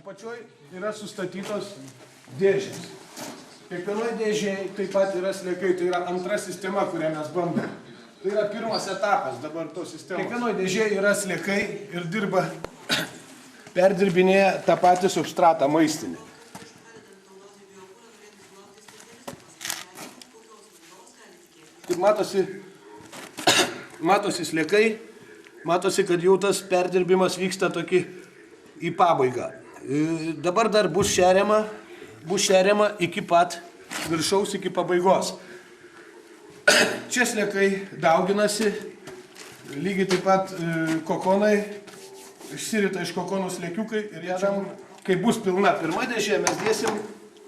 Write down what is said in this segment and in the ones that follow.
Apačioj yra sustatytos dėžės. Kiekvienoje dėžėje taip pat yra sliekai, tai yra antra sistema, kurią mes bandome. Tai yra pirmas etapas dabar tos sistemos. Kiekvienoje dėžėje yra sliekai ir dirba, perdirbinėja tą patį substratą maistinį. Kaip matosi sliekai, matosi, kad jau tas perdirbimas vyksta tokį į pabaigą. Dabar dar bus šeriama iki pat viršaus, iki pabaigos. Čia sliekai dauginasi, lygiai taip pat kokonai, išsirita iš kokonų sliekiukai ir jadam, kai bus pilna pirma dėžė, mes dėsim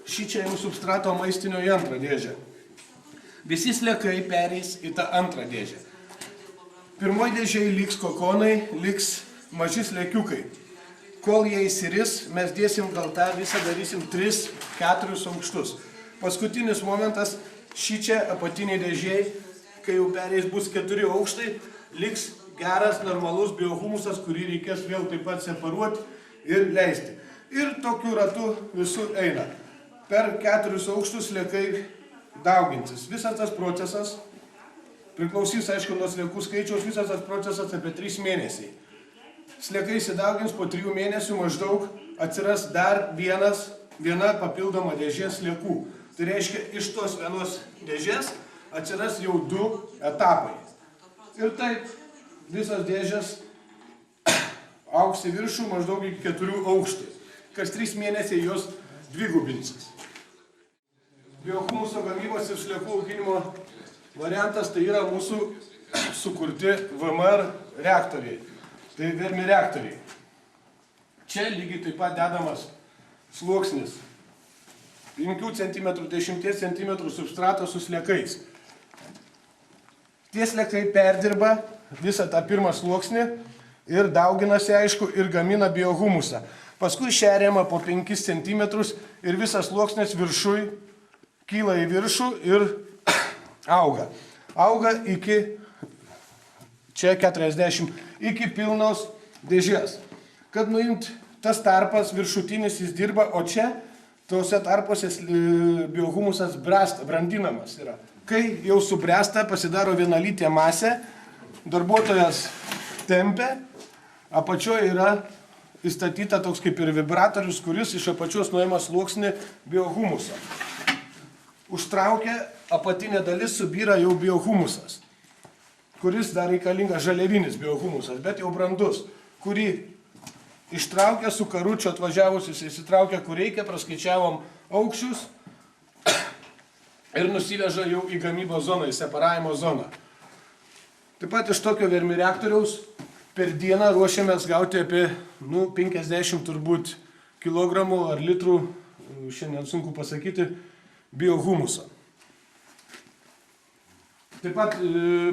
šičia jau substrato maistinio į antrą dėžę. Visi sliekai pereis į tą antrą dėžę. Pirmoji dėžėje liks kokonai, liks maži sliekiukai. Kol jie įsiris, mes dėsim gal tą visą darysim 3-4 aukštus. Paskutinis momentas, šičia apatiniai dėžėjai, kai jau pereis bus 4 aukštai, liks geras, normalus biohumusas, kurį reikės vėl taip pat separuoti ir leisti. Ir tokiu ratu visur eina. Per 4 aukštus sliekai dauginsis. Visas tas procesas priklausys, aišku, nuo sliekų skaičiaus, visas tas procesas apie 3 mėnesiai. Sliekai įsidaugins po 3 mėnesių maždaug atsiras dar viena papildoma dėžė sliekų. Tai reiškia, iš tos vienos dėžės atsiras jau 2 etapai. Ir taip visos dėžės augs į viršų maždaug iki 4 aukštų. Kas 3 mėnesiai jos dvigubinsis. Biohumuso gamybos ir sliekų auginimo variantas tai yra mūsų sukurti VMR reaktoriai. Tai vermi reaktoriai. Čia lygiai taip pat dedamas sluoksnis 5 cm, 10 cm substrato su sliekais. Tie sliekai perdirba visą tą pirmą sluoksnį ir dauginasi, aišku, ir gamina biohumusą. Paskui šeriama po 5 cm ir visas sluoksnis viršui kyla į viršų ir auga. Auga iki čia 40, iki pilnos dėžės. Kad nuimt tas tarpas viršutinis jis dirba, o čia tose tarpuose biohumusas brandinamas yra. Kai jau subręsta, pasidaro vienalytė masė, darbuotojas tempia, apačioje yra įstatyta toks kaip ir vibratorius, kuris iš apačios nuima sluoksnį biohumuso. Užtraukia, apatinė dalis subyra jau biohumusas, kuris dar reikalingas žaliavinis biohumusas, bet jau brandus, kurį ištraukia su karučiu atvažiavusius, įsitraukia, kur reikia, praskaičiavom aukščius ir nusiveža jau į gamybos zoną, į separavimo zoną. Taip pat iš tokio vermi reaktoriaus per dieną ruošiamės gauti apie 50 turbūt kilogramų ar litrų, šiandien sunku pasakyti, biohumuso. Taip pat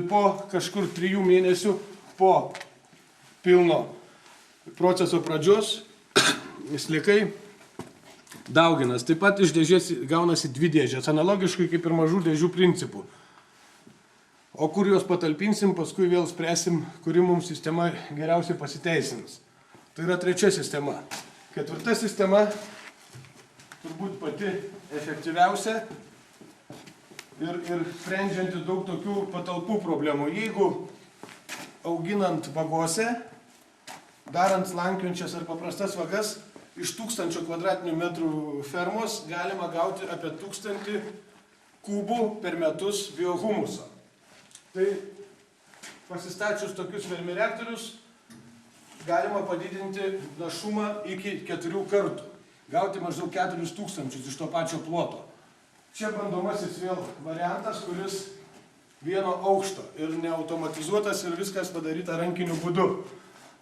po kažkur 3 mėnesių po pilno proceso pradžios sliekai dauginas. Taip pat iš dėžės gaunasi 2 dėžės, analogiškai kaip ir mažų dėžių principų. O kur juos patalpinsim, paskui vėl spręsim, kuri mums sistema geriausiai pasiteisins. Tai yra 3 sistema. 4 sistema turbūt pati efektyviausia ir sprendžianti daug tokių patalpų problemų. Jeigu auginant vagose, darant slankiojančias ar paprastas vagas, iš 1000 kvadratinių metrų fermos galima gauti apie 1000 kubų per metus biohumuso. Tai pasistačius tokius vermi reaktorius galima padidinti našumą iki 4 kartų. Gauti maždaug 4000 iš to pačio ploto. Čia bandomasis vėl variantas, kuris vieno aukšto ir neautomatizuotas ir viskas padaryta rankiniu būdu.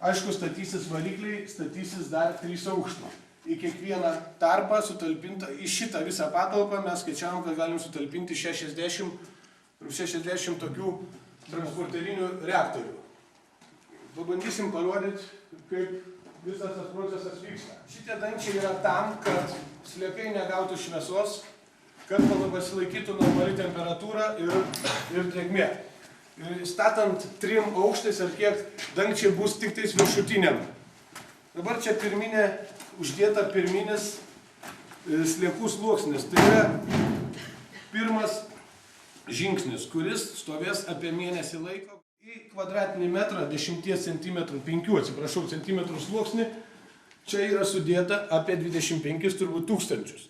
Aišku, statysis varikliai, statysis dar 3 aukštų. Į kiekvieną tarpą sutalpinta, į šitą visą patalpą mes skaičiavom, kad galim sutalpinti 60 tokių transporterinių reaktorių. Pabandysim parodyti, kaip visas tas procesas vyksta. Šitie dangčiai yra tam, kad sliekai negautų šviesos, kad pasilaikytų normali temperatūra ir drėgmė. Statant 3 aukštais ar kiek dangčiai bus tik tais viršutiniam. Dabar čia pirminė uždėta pirminis sliekų sluoksnis. Tai yra pirmas žingsnis, kuris stovės apie mėnesį laiko. Į kvadratinį metrą 10 cm, 5 cm sluoksnį čia yra sudėta apie 25 turbūt tūkstančius.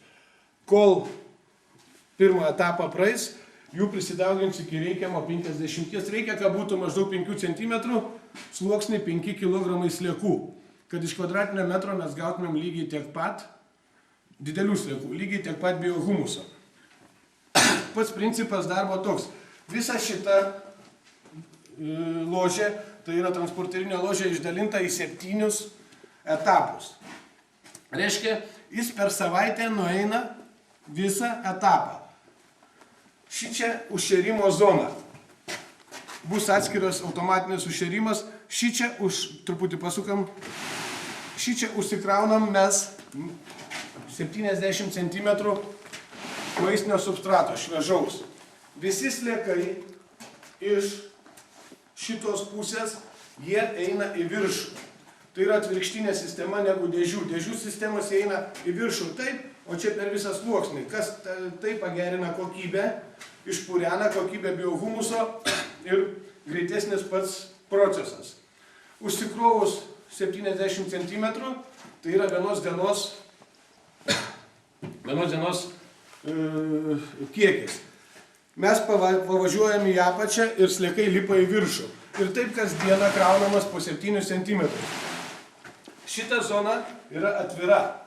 Kol pirmą etapą praeis, jų prisidaugins iki reikiamo 50. Reikia, kad būtų maždaug 5 cm sluoksnį 5 kg sliekų. Kad iš kvadratinio metro mes gautumėm lygiai tiek pat didelių sliekų, lygiai tiek pat biohumuso. Pats principas darbo toks. Visa šita ložė, tai yra transporterinė ložė, išdalinta į 7 etapus. Reiškia, jis per savaitę nueina visą etapą. Šičia užšėrimo zona. Bus atskiras automatinis užšėrimas. Šičia, truputį pasukam, šičia užsikraunam mes 70 cm maistinio substrato, šviežaus. Visi sliekai iš šitos pusės, jie eina į viršų. Tai yra atvirkštinė sistema negu dėžių. Dėžių sistemas eina į viršų taip, o čia per visą sluoksnį. Kas tai pagerina kokybę, išpurena kokybę biohumuso ir greitesnis pats procesas. Užsikrovus 70 cm, tai yra vienos dienos kiekis. Mes pavažiuojam į apačią ir sliekai lipa į viršų. Ir taip kasdieną kraunamas po 7 cm. Šita zona yra atvira.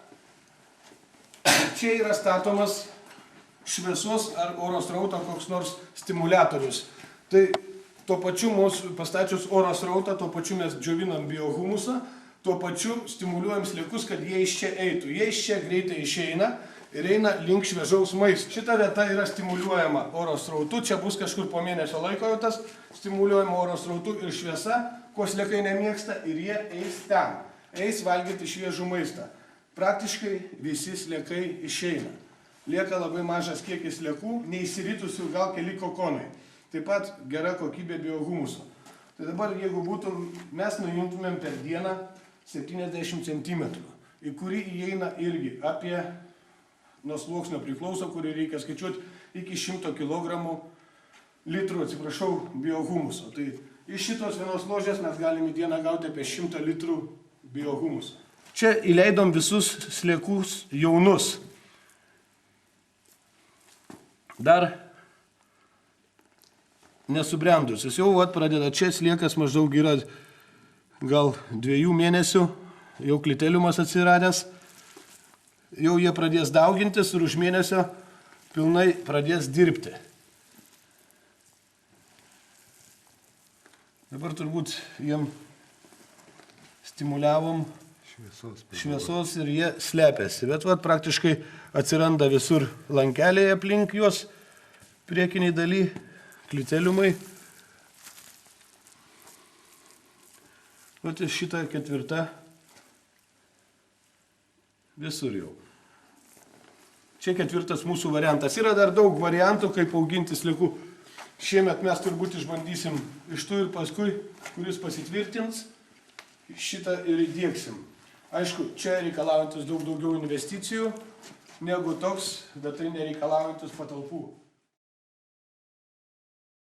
Čia yra statomas šviesos ar oro srauto koks nors stimuliatorius. Tai tuo pačiu mūsų pastačius oro srautą, tuo pačiu mes džiovinam biohumusą, tuo pačiu stimuliuojam sliekus, kad jie iš čia eitų. Jie iš čia greitai išeina ir eina link šviežaus maisto. Šita vieta yra stimuliuojama oro srautu, čia bus kažkur po mėnesio laiko jau tas stimuliuojama oro srautu ir šviesa, ko sliekai nemėgsta, ir jie eis ten. Eis valgyti šviežų maistą. Praktiškai visi sliekai išeina. Lieka labai mažas kiekis sliekų, neįsiritusių gal keli kokonai. Taip pat gera kokybė biohumuso. Tai dabar, jeigu mes nuimtumėm per dieną 70 cm, į kurį įeina irgi apie, nuo sluoksnio priklauso, kurį reikia skaičiuoti, iki 100 litrų biohumuso. Tai iš šitos vienos ložės mes galime į dieną gauti apie 100 litrų biohumuso. Čia įleidom visus sliekus jaunus. Dar nesubrendusius. Jau pradeda, čia sliekas maždaug yra gal 2 mėnesių, jau kliteliumas atsiradęs, jau jie pradės daugintis ir už mėnesio pilnai pradės dirbti. Dabar turbūt jiem stimuliavom šviesos ir jie slepiasi. Bet praktiškai atsiranda visur lankeliai aplink juos, priekiniai daly, kliteliumai. Šitą 4 visur jau. Čia 4 mūsų variantas. Yra dar daug variantų, kaip auginti sliekų. Šiemet mes turbūt išbandysim iš tų ir paskui, kuris pasitvirtins, šitą ir įdiegsim. Aišku, čia reikalaujantis daug daugiau investicijų negu toks, bet tai nereikalaujantis patalpų.